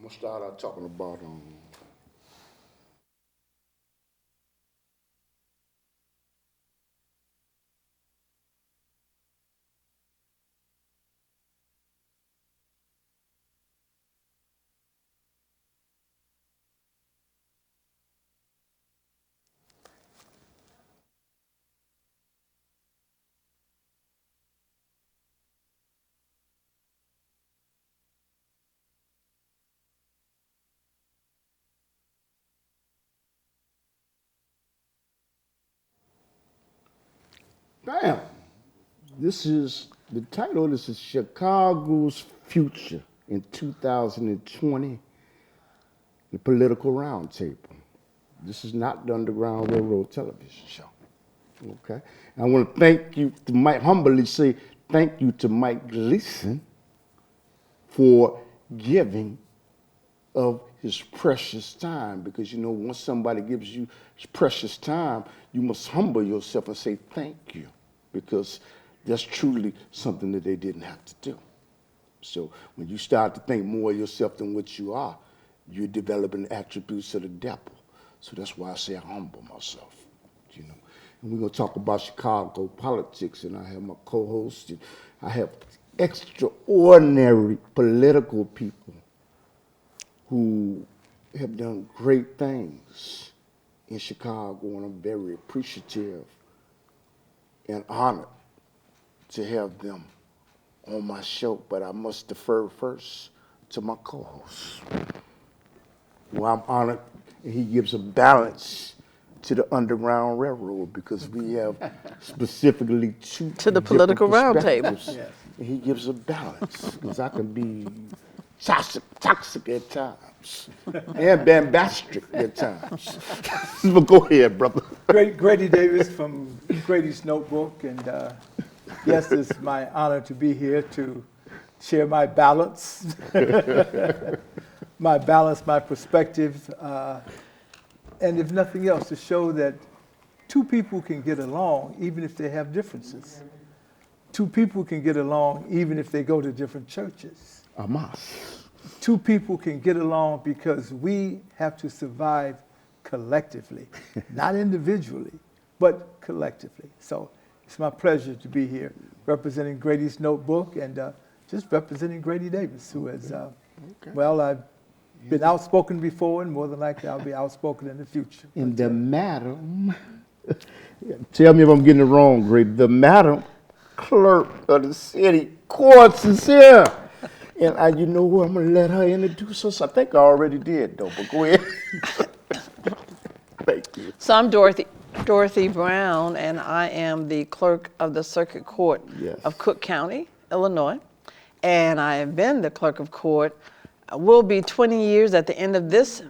I'm gonna start out talking about bam. This is the title. This is Chicago's Future in 2020, the Political Roundtable. This is not the Underground Railroad television show. Okay. I want to thank you to Mike, humbly say thank you to Mike Gleason for giving of his precious time, because you know once somebody gives you his precious time, you must humble yourself and say thank you, because that's truly something that they didn't have to do. So when you start to think more of yourself than what you are, you're developing attributes of the devil. So that's why I say I humble myself, you know. And we're gonna talk about Chicago politics, and I have my co-host, and I have extraordinary political people who have done great things in Chicago, and I'm very appreciative and honored to have them on my show. But I must defer first to my co-host. Well, I'm honored, and he gives a balance to the Underground Railroad, because we have specifically two To the political roundtable. yes. And he gives a balance, because I can be toxic at times and bombastic at times. But go ahead, brother. Grady Davis from Grady's Notebook, and yes, it's my honor to be here to share my balance, my perspective, and if nothing else, to show that two people can get along even if they have differences. Two people can get along even if they go to different churches. Amas. Two people can get along because we have to survive collectively, not individually, but collectively. So it's my pleasure to be here representing Grady's Notebook, and just representing Grady Davis, who has, well, I've been outspoken before, and more than likely I'll be outspoken in the future. And the madam, tell me if I'm getting it wrong, Grady, the madam clerk of the city courts is here. And you know what, I'm gonna let her introduce us. I think I already did though, but go ahead. Thank you. So I'm Dorothy Brown, and I am the clerk of the Circuit Court of Cook County, Illinois. And I have been the clerk of court, will be 20 years at the end of this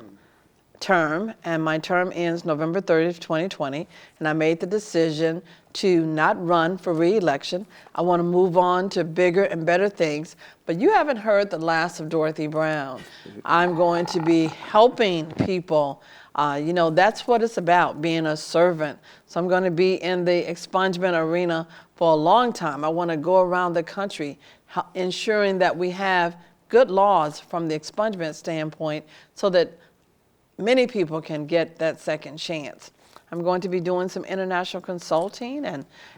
term, and my term ends November 30th, 2020, and I made the decision to not run for re-election. I want to move on to bigger and better things, but you haven't heard the last of Dorothy Brown. I'm going to be helping people. You know, that's what it's about, being a servant. So I'm going to be in the expungement arena for a long time. I want to go around the country ensuring that we have good laws from the expungement standpoint so that many people can get that second chance. I'm going to be doing some international consulting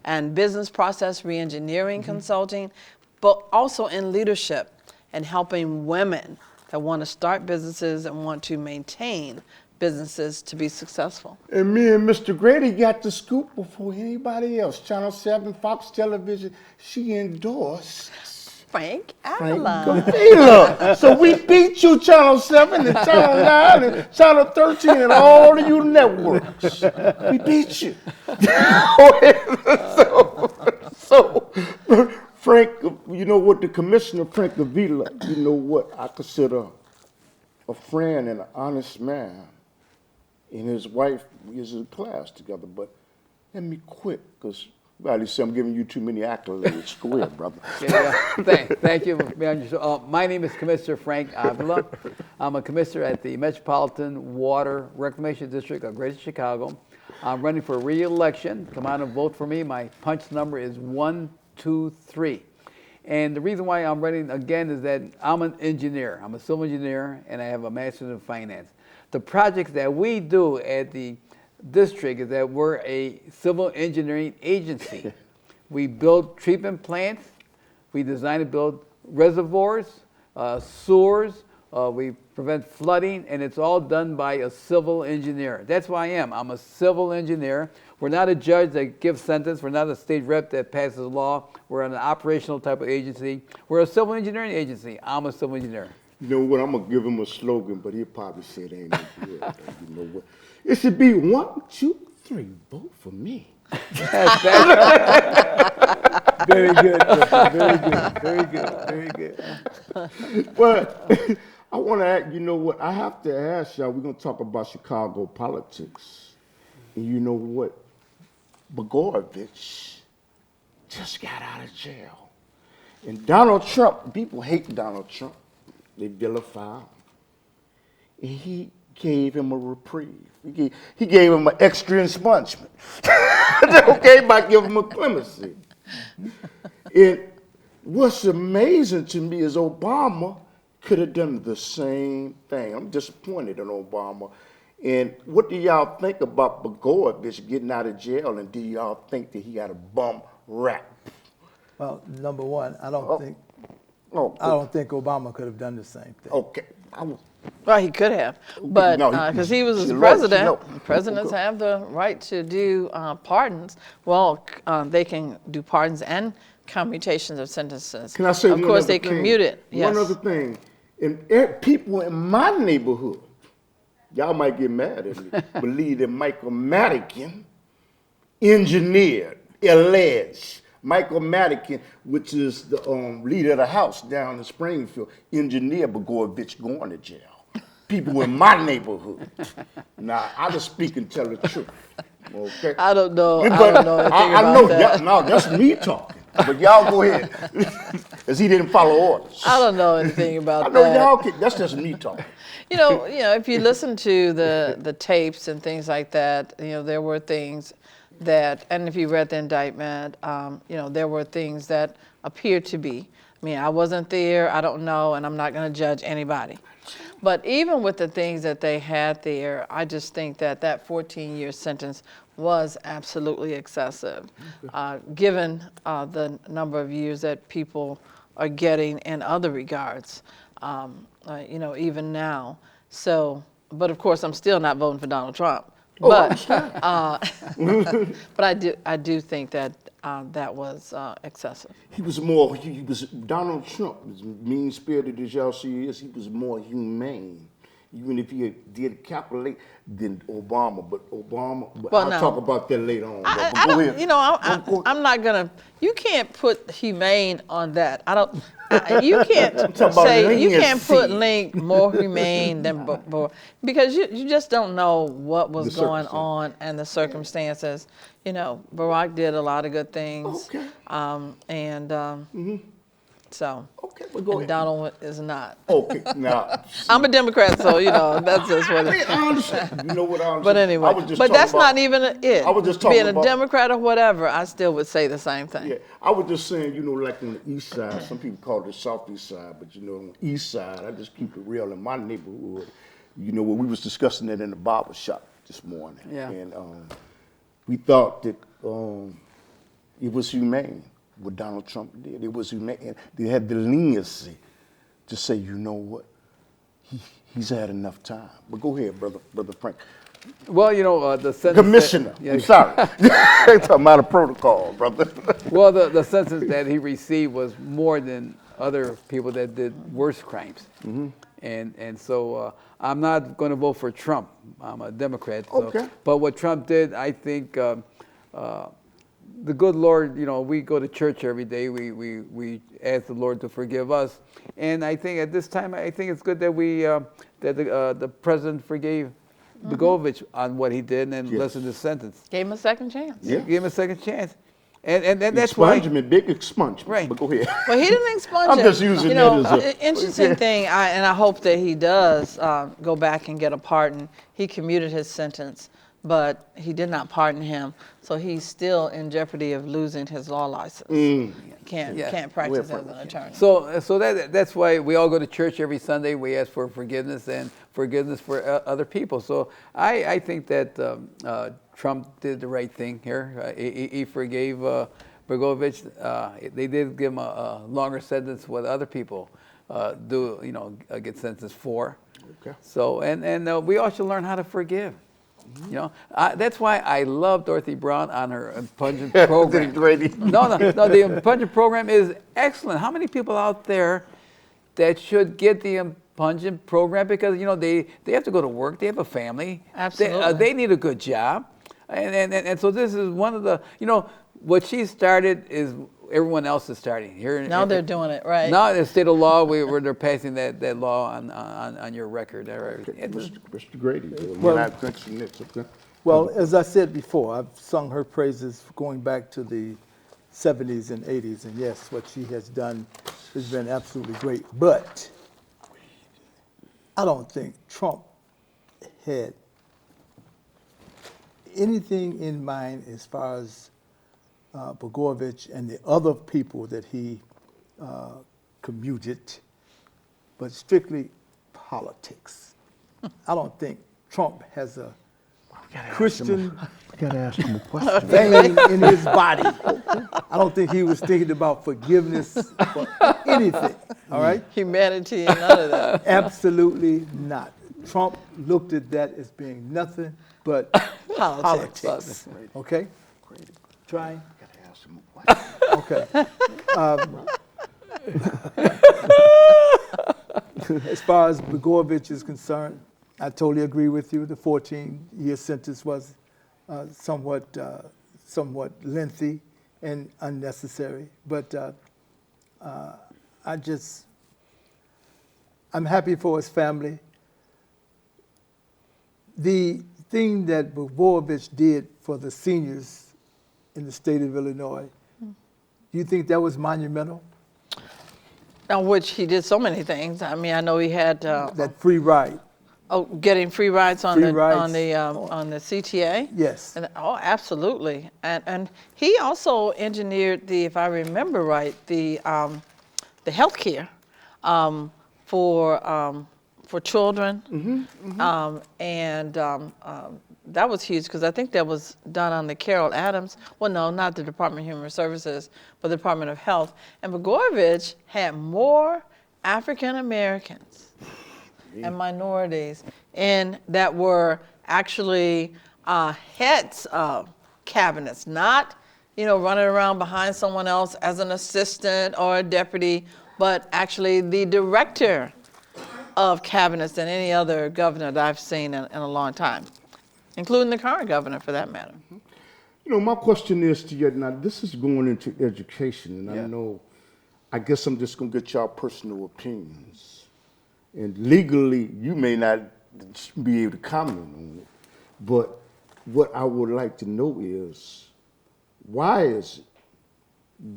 and business process re-engineering consulting, but also in leadership and helping women that want to start businesses and want to maintain businesses to be successful. And me and Mr. Grady got the scoop before anybody else. Channel 7, Fox Television, she endorsed Frank Avila. Avila. So we beat you, Channel 7 and Channel 9 and Channel 13 and all of you networks. We beat you. so, Frank, you know what, the commissioner, Frank Avila, you know what, I consider a friend and an honest man. And his wife is in class together, but let me quit, because Riley said I'm giving you too many accolades. Go ahead, brother. Thank you. My name is Commissioner Frank Avila. I'm a commissioner at the Metropolitan Water Reclamation District of Greater Chicago. I'm running for re-election. Come out and vote for me. My punch number is 123. And the reason why I'm running again is that I'm an engineer. I'm a civil engineer, and I have a master's in finance. The projects that we do at the district is that we're a civil engineering agency. We build treatment plants. We design and build reservoirs, sewers. We prevent flooding, and it's all done by a civil engineer. That's why I am. I'm a civil engineer. We're not a judge that gives sentence. We're not a state rep that passes law. We're an operational type of agency. We're a civil engineering agency. I'm a civil engineer. You know what? I'm gonna give him a slogan, but he'll probably say it ain't no good. You know what? It should be 1, 2, 3. Vote for me. Very good, very good, very good, very good. But I want to ask, you know what? I have to ask y'all, we're going to talk about Chicago politics. And you know what? Blagojevich just got out of jail. And Donald Trump, people hate Donald Trump. They vilify him. And he gave him a reprieve. He gave him an extra expungement. Okay, by giving him a clemency. And what's amazing to me is Obama could have done the same thing. I'm disappointed in Obama. And what do y'all think about Blagojevich getting out of jail? And do y'all think that he got a bum rap? Well, number one, I don't think Obama could have done the same thing. Okay. Well, he could have, but because he was the president, presidents Okay. have the right to do pardons. Well, they can do pardons and commutations of sentences. Can I say of one course, other they thing? commute it. Yes. One other thing. And people in my neighborhood, y'all might get mad at me, believe that Michael Madigan engineered, alleged, Michael Madigan, which is the leader of the House down in Springfield, engineered Blagojevich going to jail. People in my neighborhood. Now, I just speak and tell the truth. Okay? I don't know. But I don't know anything I about know that. No, that's me talking. But y'all go ahead, because he didn't follow orders. I don't know anything about I know that. y'all can. That's just me talking. You know, if you listen to the tapes and things like that, there were things that, and if you read the indictment, there were things that appeared to be. I mean, I wasn't there, I don't know, and I'm not going to judge anybody. But even with the things that they had there, I just think that 14-year sentence was absolutely excessive, given the number of years that people are getting in other regards, even now. So, but of course, I'm still not voting for Donald Trump. But I do think that that was excessive. He was Donald Trump, as mean-spirited as y'all see he is, he was more humane, even if he did calculate than Obama. But I'll talk about that later on. I don't, I'm not gonna, you can't put humane on that. I don't, you can't say, you can't put link more humane than, because you just don't know what was going on and the circumstances. Barack did a lot of good things. Okay. So, okay, well, go ahead. Donald is not. Okay, now. I'm a Democrat, so, that's just what it is. I understand. You know what I understand? But anyway, but that's not even it. I was just talking being a Democrat or whatever, I still would say the same thing. Yeah, I was just saying, like on the east side, some people call it the southeast side, but on the east side, I just keep it real in my neighborhood. When we was discussing it in the barber shop this morning. Yeah. And we thought that it was humane what Donald Trump did. It was humane. And they had the leniency to say, you know what, he's had enough time. But go ahead, brother Frank. Well, the sentence. Commissioner, I'm sorry. Talking about a protocol, brother. Well, the sentence that he received was more than other people that did worse crimes. Mm-hmm. And so I'm not going to vote for Trump. I'm a Democrat. So, okay. But what Trump did, I think the good Lord, we go to church every day. We ask the Lord to forgive us. And I think at this time, I think it's good that the president forgave Blagojevich on what he did and lessened his sentence. Gave him a second chance. Yeah. Gave him a second chance. And that's why. Big expungement. Right. But go ahead. Well, he didn't expunge I'm it. just using that as an interesting thing, and I hope that he does go back and get a pardon. He commuted his sentence but he did not pardon him. So he's still in jeopardy of losing his law license. He can't practice as an attorney. So that's why we all go to church every Sunday. We ask for forgiveness and forgiveness for other people. So I think that Trump did the right thing here. He forgave Blagojevich. They did give him a longer sentence what other people get sentenced for. Okay. So and we all should learn how to forgive. You know, that's why I love Dorothy Brown on her impungent program. No, the impungent program is excellent. How many people out there that should get the impungent program because they have to go to work, they have a family, Absolutely. They need a good job, and so this is one of the what she started is everyone else is starting here. Now they're doing it right. Now in the state of law, where they're passing that law on your record. Mr. Grady, Well, as I said before, I've sung her praises going back to the 70s and 80s, and yes, what she has done has been absolutely great. But I don't think Trump had anything in mind as far as Blagojevich and the other people that he commuted, but strictly politics. I don't think Trump has a Christian vein in his body. I don't think he was thinking about forgiveness for anything, all right? Humanity and none of that. Absolutely not. Trump looked at that as being nothing but politics. Okay? Trying? Okay. As far as Blagojevich is concerned, I totally agree with you. The 14-year sentence was somewhat lengthy and unnecessary. But I'm happy for his family. The thing that Blagojevich did for the seniors in the state of Illinois, do you think that was monumental? On which he did so many things. I mean, I know he had That free ride. getting free rides on Free the rides. on the CTA. Yes. And, absolutely. And he also engineered if I remember right, the health care for children. That was huge because I think that was done on the Carol Adams. Well, no, not the Department of Human Services, but the Department of Health. And Blagojevich had more African Americans and minorities that were actually heads of cabinets, not running around behind someone else as an assistant or a deputy, but actually the director of cabinets than any other governor that I've seen in a long time, including the current governor for that matter. My question is to you now, this is going into education, and I guess I'm just going to get y'all personal opinions. And legally, you may not be able to comment on it, but what I would like to know is, why is it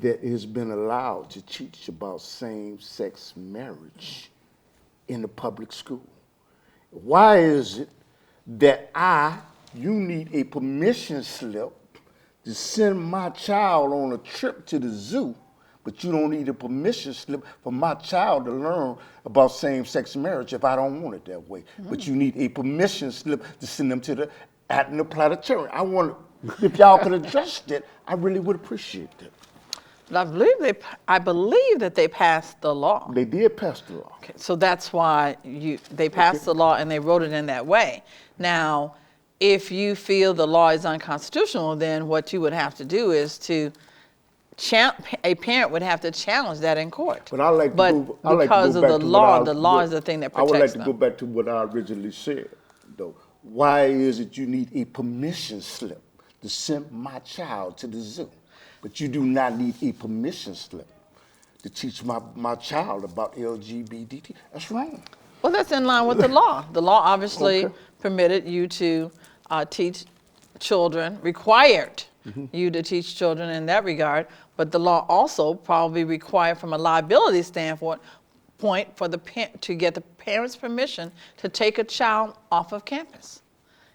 that it has been allowed to teach about same-sex marriage in the public school? Why is it that you need a permission slip to send my child on a trip to the zoo, but you don't need a permission slip for my child to learn about same-sex marriage if I don't want it that way? But you need a permission slip to send them to the planetarium. I wonder if y'all could address that. I really would appreciate that. But I believe that they passed the law. They did pass the law. Okay, so that's why they passed the law and they wrote it in that way. Now, if you feel the law is unconstitutional, then what you would have to do is a parent would have to challenge that in court. But because of the law is the thing that protects them. I would like to go back to what I originally said, though. Why is it you need a permission slip to send my child to the zoo, but you do not need a permission slip to teach my child about LGBT? That's wrong. Well, that's in line with the law. The law obviously permitted you to teach children, required you to teach children in that regard, but the law also probably required from a liability standpoint to get the parents' permission to take a child off of campus,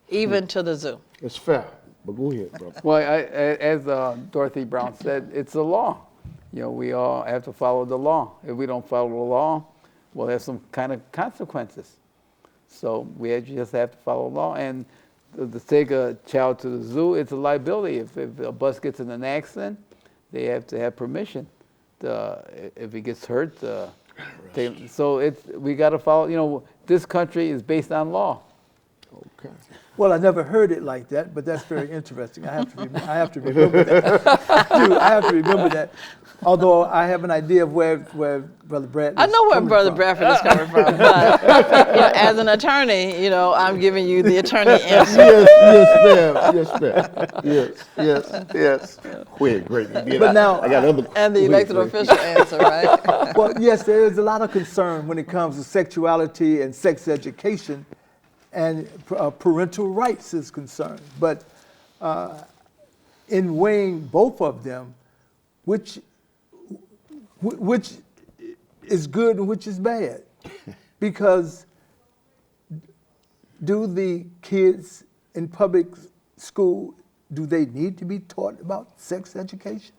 even to the zoo. It's fair, but go ahead, brother. Well, as Dorothy Brown said, it's a law. We all have to follow the law. If we don't follow the law, we'll have some kind of consequences. So we just have to follow the law. And to take a child to the zoo, it's a liability. If a bus gets in an accident, they have to have permission. If it gets hurt, so we got to follow. This country is based on law. Okay. Well, I never heard it like that, but that's very interesting. I have to remember that. I have to remember that. Although I have an idea of where Brother Bradley I know where Brother from. Bradford is coming from, but as an attorney, I'm giving you the attorney answer. Yes, ma'am. Yes. Wait, great. But now, I got other. And the elected official answer, right? Well, yes, there is a lot of concern when it comes to sexuality and sex education, and parental rights is concerned. But in weighing both of them, which is good and which is bad? Because do the kids in public school, do they need to be taught about sex education?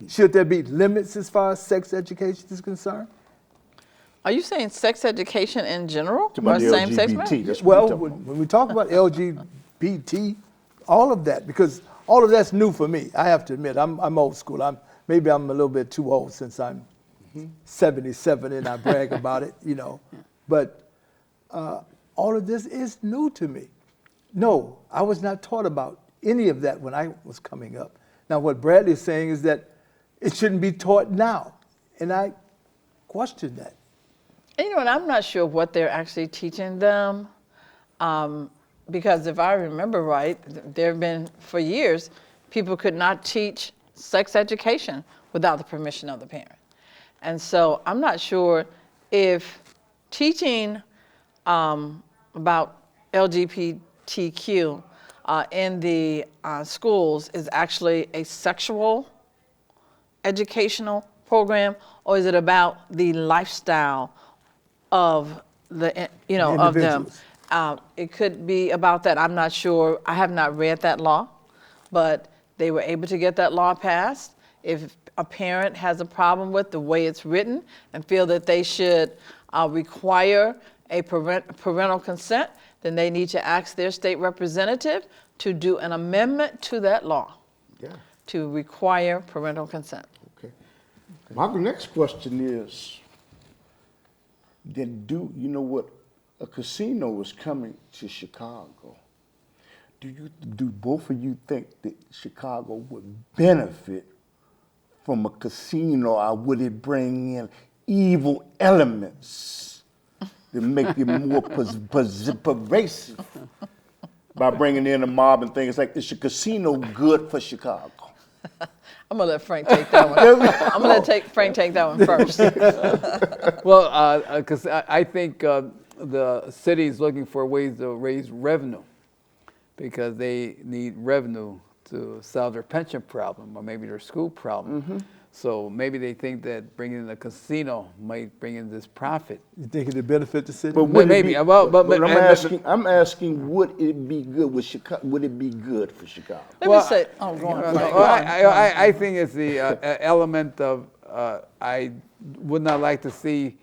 Should there be limits as far as sex education is concerned? Are you saying sex education in general, About or the same-sex LGBT, marriage? that's what Well, we're talking about. when we talk about LGBT, all of that, because all of that's new for me. I have to admit, I'm old school. Maybe I'm a little bit too old since I'm 77 and I brag about it, But all of this is new to me. No, I was not taught about any of that when I was coming up. Now, what Bradley is saying is that it shouldn't be taught now, and I question that. And I'm not sure what they're actually teaching them, because if I remember right, there have been, for years, people could not teach sex education without the permission of the parent. And so I'm not sure if teaching about LGBTQ in the schools is actually a sexual educational program, or is it about the lifestyle of the of them? It could be about that. I'm not sure. I have not read that law, but they were able to get that law passed. If a parent has a problem with the way it's written and feel that they should require a parental consent, then they need to ask their state representative to do an amendment to that law to require parental consent. Okay. My next question is, a casino is coming to Chicago. Do both of you think that Chicago would benefit from a casino, or would it bring in evil elements to make it more pervasive by bringing in a mob and things like, is a casino good for Chicago? I'm gonna let Frank take that one. I'm gonna let Frank take that one first. Well, because I think the city is looking for ways to raise revenue, because they need revenue to solve their pension problem or maybe their school problem. Mm-hmm. So maybe they think that bringing in a casino might bring in this profit. You think it'd benefit the city? But maybe. I'm asking, would it be good with Chicago? Would it be good for Chicago? Let me say, go on. I think it's the element of I would not like to see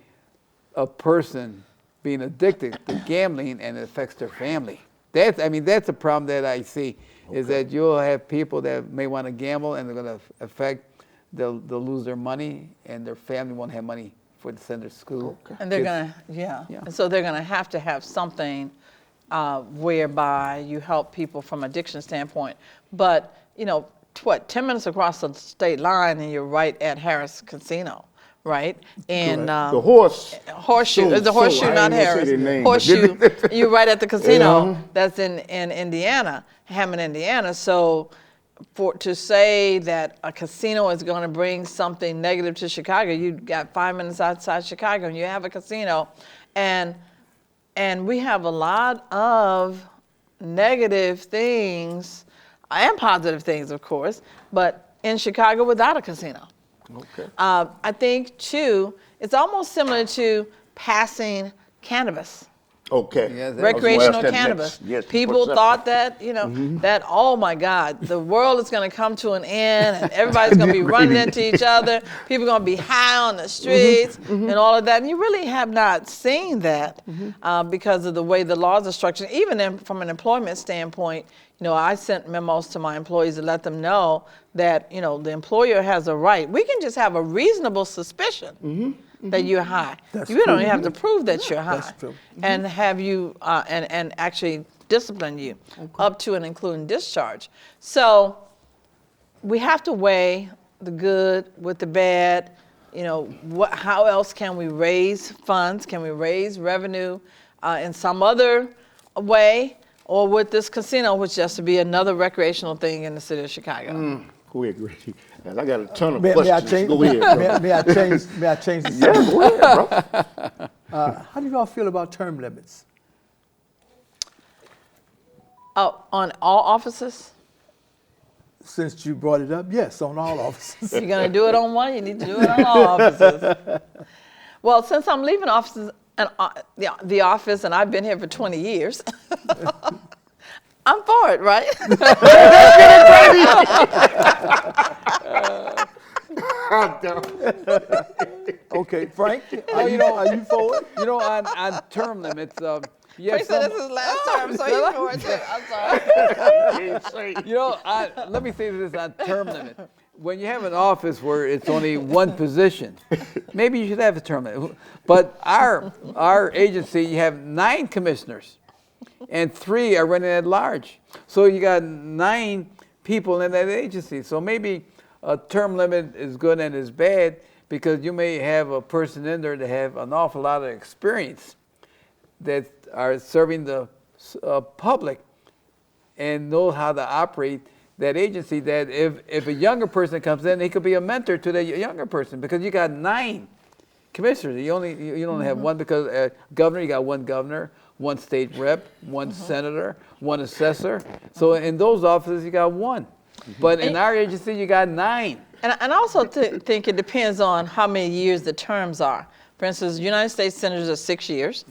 a person being addicted to gambling and it affects their family. That's a problem that I see, is that you'll have people that may want to gamble and they're going to affect, they'll lose their money and their family won't have money to send their school. Okay. And they're going to, And so they're going to have something whereby you help people from addiction standpoint. But, 10 minutes across the state line and you're right at Harris Casino. Right? And the horseshoe, not Harris. Horseshoe. You're right at the casino. That's in Indiana, Hammond, Indiana. So to say that a casino is going to bring something negative to Chicago, you got 5 minutes outside Chicago and you have a casino, and we have a lot of negative things and positive things, of course, but in Chicago without a casino. Okay. I think, too, it's almost similar to passing cannabis. Okay. Yes, that- Recreational That cannabis. next- yes, People what's up? thought that, that, oh my God, the world is going to come to an end and everybody's going to be running into each other. People are going to be high on the streets and all of that. And you really have not seen that because of the way the laws are structured. Even from an employment standpoint, I sent memos to my employees to let them know that, the employer has a right. We can just have a reasonable suspicion that you're high. You don't even have to prove that you're high. That's true. And have you, and actually discipline you up to and including discharge. So we have to weigh the good with the bad. How else can we raise funds? Can we raise revenue in some other way? Or with this casino, which just to be another recreational thing in the city of Chicago. Go ahead, Grady. I got a ton of May I questions. change? Go ahead, bro. May I change the Yeah, subject? go ahead, bro. How do y'all feel about term limits? Oh, on all offices? Since you brought it up, yes, on all offices. If you're going to do it on one, you need to do it on all offices. Well, since I'm leaving offices and the office, and I've been here for 20 years, I'm for it, right? Okay, Frank, are you for it? On term limits, Frank said this is his last term, so he's for it too. I'm sorry. let me say this on term limit. When you have an office where it's only one position, maybe you should have a term limit. But our agency, you have 9 commissioners, and 3 are running at large. So you got 9 people in that agency. So maybe a term limit is good and is bad because you may have a person in there that have an awful lot of experience that are serving the public and know how to operate that agency, that if a younger person comes in, he could be a mentor to the younger person because you got 9 commissioners. You don't have one because governor, you got 1 governor, 1 state rep, 1 senator, 1 assessor. So in those offices, you got 1. But in our agency, you got 9. And I also think it depends on how many years the terms are. For instance, United States senators are 6 years.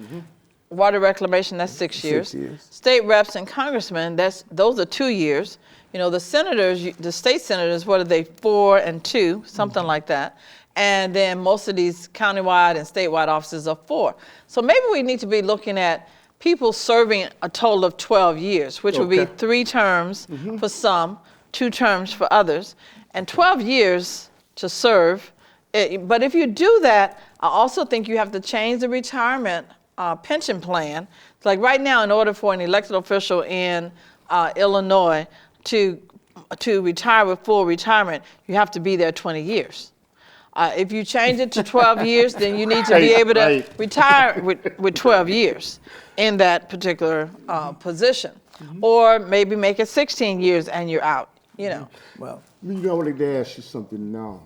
Water reclamation, that's 6 years. 6 years. State reps and congressmen, those are 2 years. The senators, the state senators, what are they, 4 and 2, something like that. And then most of these countywide and statewide offices are 4. So maybe we need to be looking at people serving a total of 12 years, which would be 3 terms for some, 2 terms for others, and 12 years to serve. But if you do that, I also think you have to change the retirement pension plan. Like right now, in order for an elected official in Illinois to retire with full retirement, you have to be there 20 years. If you change it to 12 years, then you need to be able to retire with 12 years in that particular position. Or maybe make it 16 years and you're out, Well, I wanted to ask you something now.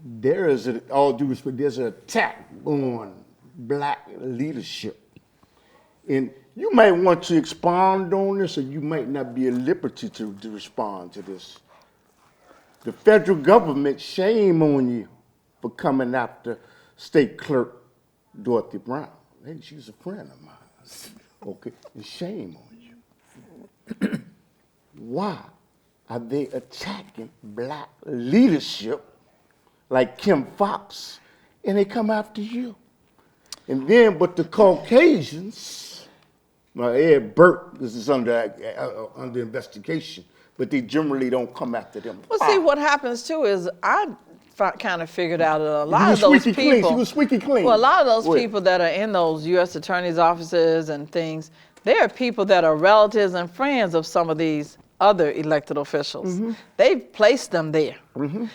There is, all due respect, there's an attack on black leadership. And you might want to expound on this, or you might not be at liberty to respond to this. The federal government, shame on you for coming after State Clerk Dorthy Brown. Hey, she's a friend of mine. Okay, and shame on you. Why are they attacking black leadership like Kim Foxx, and they come after you? And then, but the Caucasians, Ed Burke, this is under investigation, but they generally don't come after them. Well, see, what happens too is I kind of figured out that a lot of those people. She was squeaky clean. Well, a lot of those people that are in those U.S. attorneys' offices and things, they are people that are relatives and friends of some of these other elected officials. They've placed them there.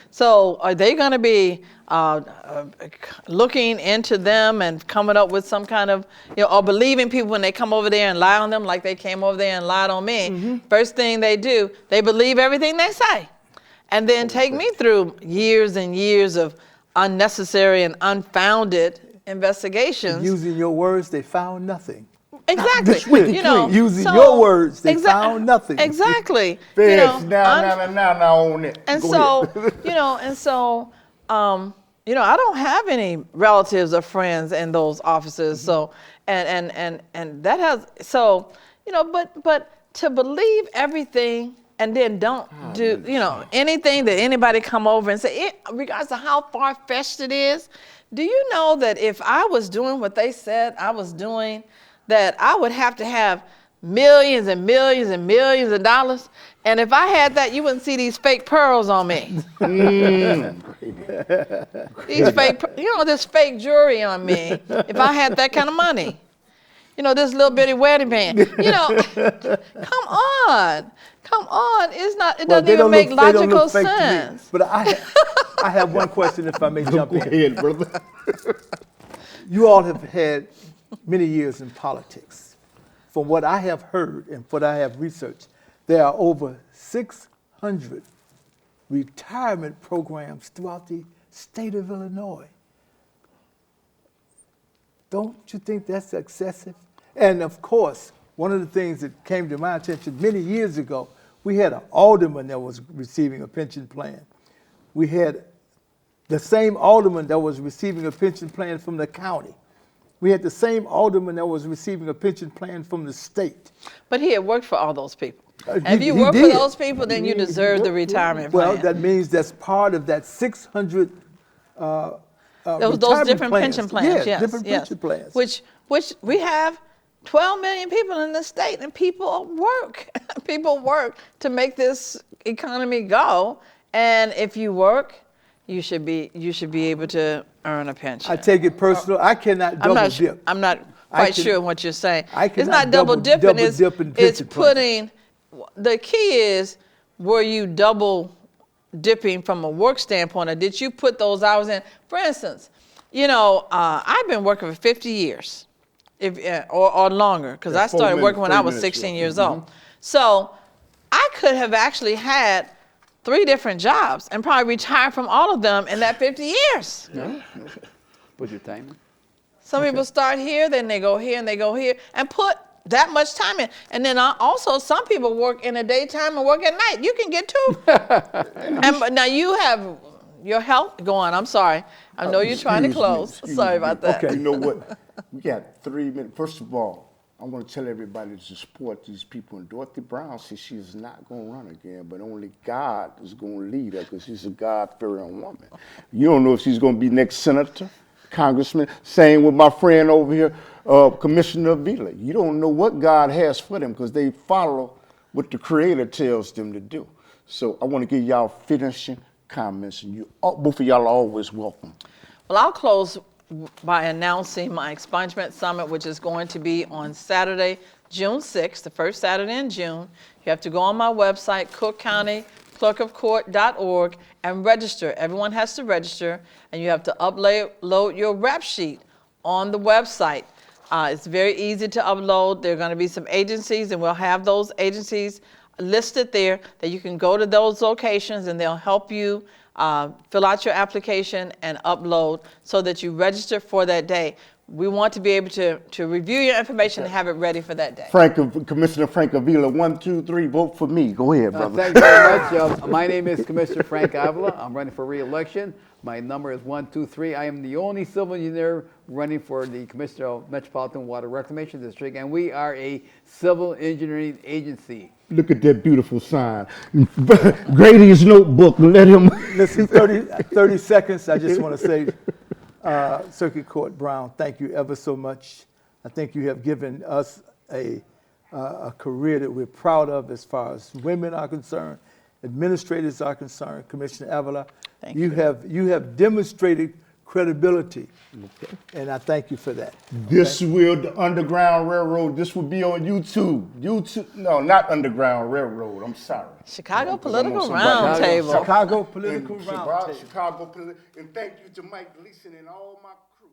So are they going to be looking into them and coming up with some kind of, or believing people when they come over there and lie on them like they came over there and lied on me? First thing they do, they believe everything they say. And then take me through years and years of unnecessary and unfounded investigations. using your words, they found nothing. Exactly. Using your words, they found nothing. Exactly. Now on it. And Go so, ahead. you know, I don't have any relatives or friends in those offices. So, and that has, so, you know, but to believe everything and then don't do, you know, anything that anybody come over and say, regardless of how far-fetched it is, do you know that if I was doing what they said I was doing, that I would have to have millions and millions and millions of dollars? And if I had that, you wouldn't see these fake pearls on me. These fake, you know, this fake jewelry on me. If I had that kind of money, you know, this little bitty wedding band. You know, come on. It's not. It doesn't even make logical sense. But I have one question, if I may jump in. Go ahead, brother. You all have had many years in politics. From what I have heard and what I have researched, there are over 600 retirement programs throughout the state of Illinois. Don't you think that's excessive? And of course, one of the things that came to my attention many years ago, we had an alderman that was receiving a pension plan. We had the same alderman that was receiving a pension plan from the county. We had the same alderman that was receiving a pension plan from the state. But he had worked for all those people. If you work for those people, then you deserve the retirement plan. Well, that means that's part of that 600 those different pension plans, yes, different pension plans. Which we have 12 million people in the state, and people work. People work to make this economy go. And if you work, you should be able to earn a pension. I take it personal. I cannot double dip. I'm not quite sure what you're saying. It's not double dipping. It's putting. The key is, were you double dipping from a work standpoint, or did you put those hours in? For instance, you know, I've been working for 50 years, or longer, because I started working when I was 16 years old. So I could have actually had 3 different jobs and probably retired from all of them in that 50 years. Yeah. Put your time in. Some people start here, then they go here, and they go here, and put that much time in. And then also some people work in the daytime and work at night. You can get 2. But now you have your health. Go on, I'm sorry. I know you're trying to close. Sorry about that. Okay. You know what? We got 3 minutes. First of all, I want to tell everybody to support these people. And Dorothy Brown says she is not going to run again, but only God is going to lead her, because she's a God-fearing woman. You don't know if she's going to be next senator, congressman. Same with my friend over here, Commissioner Avila. You don't know what God has for them, because they follow what the Creator tells them to do. So I want to give y'all finishing comments, and both of y'all are always welcome. Well, I'll close by announcing my expungement summit, which is going to be on Saturday, June 6th, the first Saturday in June. You have to go on my website, cookcountyclerkofcourt.org, and register. Everyone has to register, and you have to upload your rep sheet on the website. It's very easy to upload. There are going to be some agencies, and we'll have those agencies listed there, that you can go to those locations and they'll help you fill out your application and upload so that you register for that day. We want to be able to review your information and have it ready for that day. Commissioner Frank Avila, 1, 2, 3, vote for me. Go ahead, brother. Thank you very much. My name is Commissioner Frank Avila. I'm running for re-election. My number is 123. I am the only civil engineer running for the Commissioner of Metropolitan Water Reclamation District, and we are a civil engineering agency. Look at that beautiful sign. Grady's notebook, let him. Listen, 30 seconds. I just want to say, Circuit Court Brown, thank you ever so much. I think you have given us a career that we're proud of as far as women are concerned, administrators are concerned. Commissioner Avila, you have demonstrated credibility, and I thank you for that. This will, the Underground Railroad, this will be on YouTube. No, not Underground Railroad, I'm sorry. Chicago Political Roundtable. Chicago Political Roundtable. Chicago, and thank you to Mike Gleason and all my crew.